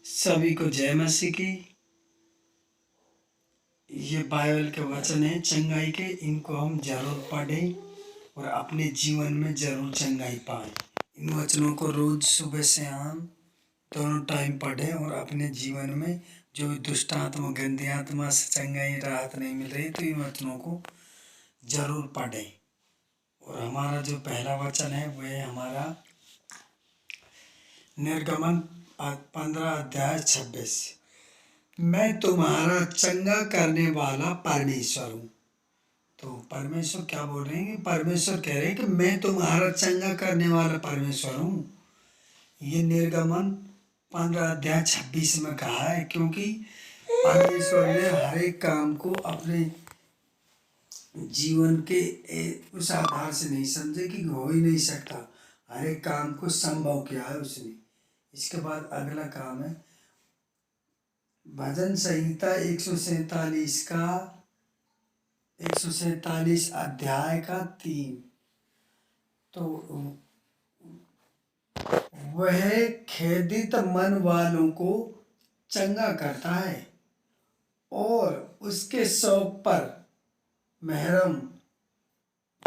सभी को जय मसीह की। ये बाइबल के वचन है चंगाई के, इनको हम जरूर पढ़ें और अपने जीवन में जरूर चंगाई पाएं। इन वचनों को रोज सुबह से हम दोनों टाइम पढ़ें और अपने जीवन में जो भी दुष्ट आत्मा, गंदी आत्मा से चंगाई राहत नहीं मिल रही तो इन वचनों को जरूर पढ़ें। और हमारा जो पहला वचन है वह हमारा निर्गमन 15 अध्याय 26। मैं तुम्हारा चंगा करने वाला परमेश्वर हूँ। तो परमेश्वर क्या बोल रहे हैं कि परमेश्वर कह रहे हैं कि मैं तुम्हारा चंगा करने वाला परमेश्वर हूँ। ये निर्गमन 15 अध्याय 26 में कहा है, क्योंकि परमेश्वर ने हर एक काम को अपने जीवन के उस आधार से नहीं समझे कि हो ही नहीं सकता। हर एक काम को संभव किया है उसने। इसके बाद अगला काम है भजन संहिता 147 अध्याय का 3। तो वह खेदित मन वालों को चंगा करता है और उसके शौक पर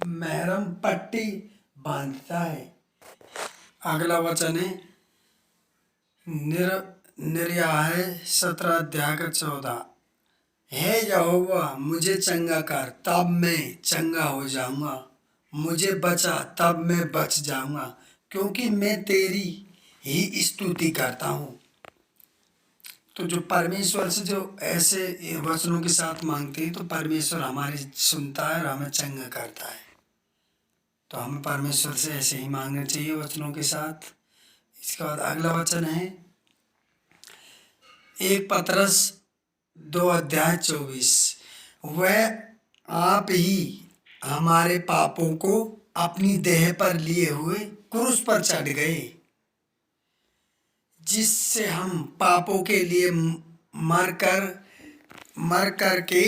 महरम पट्टी बांधता है। अगला वचन है निर्याह 17 अध्याय का 14। हे यहोवा मुझे चंगा कर, तब मैं चंगा हो जाऊंगा। मुझे बचा, तब मैं बच जाऊंगा, क्योंकि मैं तेरी ही स्तुति करता हूँ। तो जो परमेश्वर से जो ऐसे वचनों के साथ मांगते हैं तो परमेश्वर हमारी सुनता है और हमें चंगा करता है। तो हमें परमेश्वर से ऐसे ही मांगना चाहिए वचनों के साथ। इसके बाद अगला वचन है 1 पतरस 2 अध्याय 24। वह आप ही हमारे पापों को अपनी देह पर लिए हुए क्रूस पर चढ़ गए, जिससे हम पापों के लिए मर कर के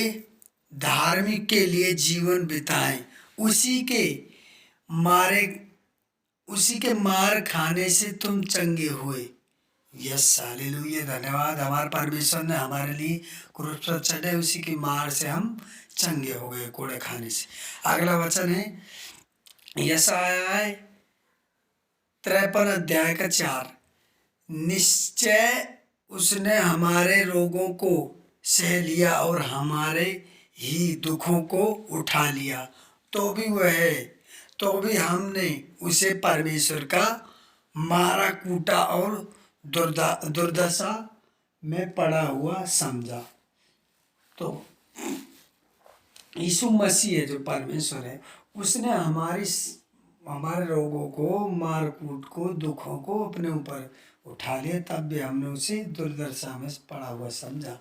धार्मिक के लिए जीवन बिताएं। उसी के मार खाने से तुम चंगे हुए। यस हालेलुया, धन्यवाद। हमारे परमेश्वर ने हमारे लिए क्रूस पर चढ़े, उसी की मार से हम चंगे हो गए कोड़े खाने से। अगला वचन है यशायाह 53 अध्याय का 4। निश्चय उसने हमारे रोगों को सह लिया और हमारे ही दुखों को उठा लिया। तो भी हमने उसे परमेश्वर का मारा कूटा और दुर्दशा में पड़ा हुआ समझा। तो यीशु मसीह है जो परमेश्वर है, उसने हमारे रोगों को, मार कूट को, दुखों को अपने ऊपर उठा लिया, तब भी हमने उसे दुर्दशा में पड़ा हुआ समझा।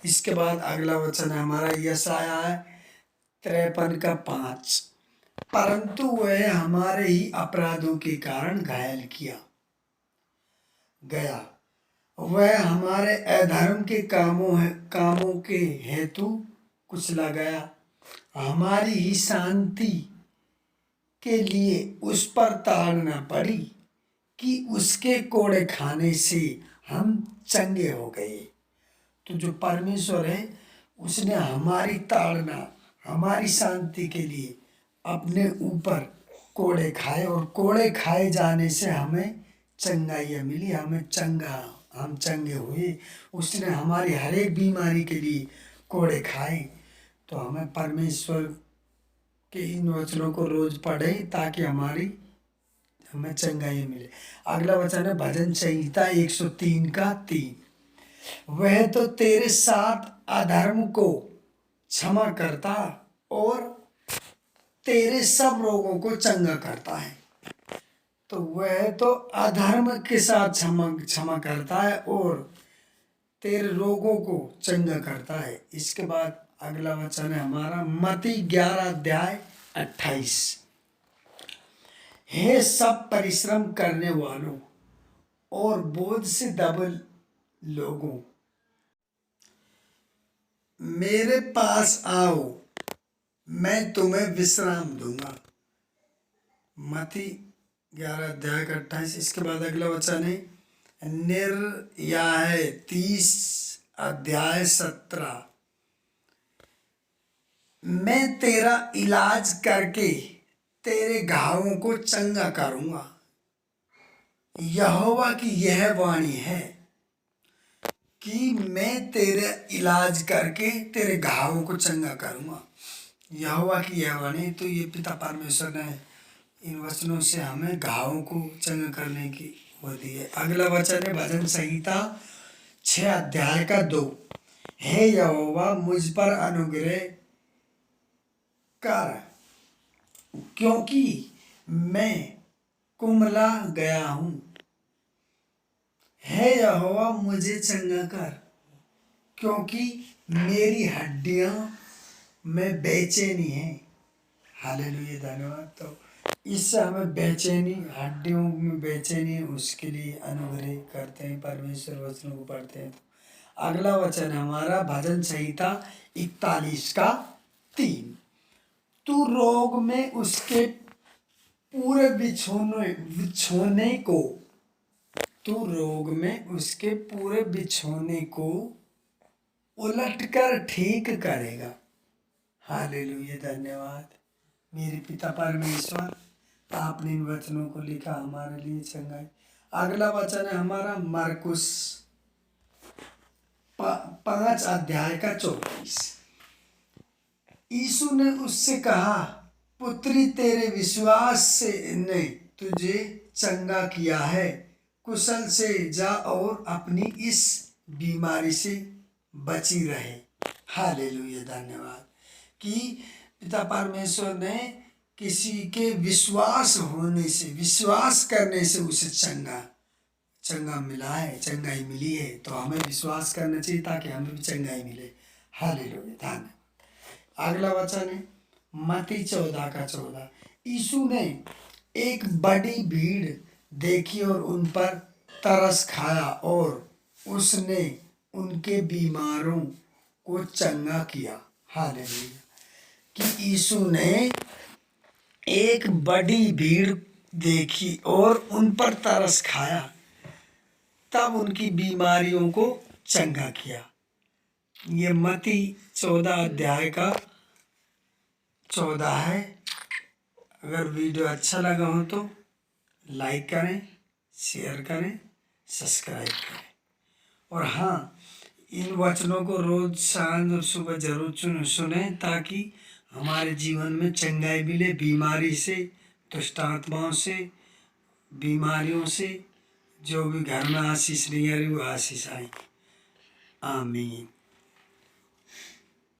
इसके बाद अगला वचन है हमारा यशायाह 53 का 5। परंतु वह हमारे ही अपराधों के कारण घायल किया गया, वह हमारे अधर्म के कामों के हेतु कुचला गया। हमारी ही शांति के लिए उस पर ताड़ना पड़ी कि उसके कोड़े खाने से हम चंगे हो गए। तो जो परमेश्वर है उसने हमारी ताड़ना, हमारी शांति के लिए अपने ऊपर कोड़े खाए, और कोड़े खाए जाने से हमें चंगाई मिली, हम चंगे हुए। उसने हमारी हर एक बीमारी के लिए कोड़े खाए। तो हमें परमेश्वर के इन वचनों को रोज पढ़े ताकि हमें चंगाई मिले। अगला वचन है भजन संहिता 103 का 3। वह तो तेरे साथ अधर्म को क्षमा करता और तेरे सब रोगों को चंगा करता है। तो वह तो अधर्म के साथ क्षमा करता है और तेरे रोगों को चंगा करता है। इसके बाद अगला वचन है हमारा मत्ती 11 अध्याय 28। हे सब परिश्रम करने वालों और बोझ से दबे लोगों, मेरे पास आओ, मैं तुम्हें विश्राम दूंगा। मत्ती 11 अध्याय का 28। इसके बाद अगला वचन है निर्याह 30 अध्याय 17। मैं तेरा इलाज करके तेरे घावों को चंगा करूंगा। यहोवा की यह वाणी है कि मैं तेरे इलाज करके तेरे घावों को चंगा करूंगा। यहोवा की यह वाणी, तो ये पिता परमेश्वर ने इन वचनों से हमें घावों को चंगा करने की वो दी है। अगला वचन है भजन संहिता 6 अध्याय का 2। हे यहोवा मुझ पर अनुग्रह कर, क्योंकि मैं कुम्हला गया हूँ। हे यहोवा मुझे चंगा कर, क्योंकि मेरी हड्डियां में बेचैनी है। हालेलुया, धन्यवाद। तो इससे हमें बेचैनी, हड्डियों में बेचैनी है, उसके लिए अनुग्रह करते हैं, परमेश्वर वचनों को पढ़ते हैं। तो अगला वचन है हमारा भजन संहिता 41 का 3। तू रोग में उसके पूरे बिछोने को, तू रोग में उसके पूरे बिछोने को उलटकर ठीक करेगा। हालेलुया, धन्यवाद मेरे पिता परमेश्वर, आपने इन वचनों को लिखा हमारे लिए चंगाई। अगला वचन है हमारा मरकुस 5 अध्याय का 34। यीशु ने उससे कहा, पुत्री तेरे विश्वास से ने तुझे चंगा किया है, कुशल से जा और अपनी इस बीमारी से बची रहे। हालेलुया, धन्यवाद कि पिता परमेश्वर ने किसी के विश्वास होने से, विश्वास करने से उसे चंगा मिला है, चंगाई मिली है। तो हमें विश्वास करना चाहिए ताकि हमें भी चंगाई मिले। हालेलुया, धन्यवाद। अगला वचन है मत्ती 14 का 14। यीशु ने एक बड़ी भीड़ देखी और उन पर तरस खाया और उसने उनके बीमारों को चंगा किया। हालेलुया, कि यीशु ने एक बड़ी भीड़ देखी और उन पर तरस खाया, तब उनकी बीमारियों को चंगा किया। ये मत्ती 14 अध्याय का 14 है। अगर वीडियो अच्छा लगा हो तो लाइक करें, शेयर करें, सब्सक्राइब करें। और हाँ, इन वचनों को रोज सांझ और सुबह जरूर सुने ताकि हमारे जीवन में चंगाई मिले, बीमारी से, दुष्ट आत्माओं से, बीमारियों से, जो भी घर में आशीष नहीं आ रही वो आशीष आए। आमीन।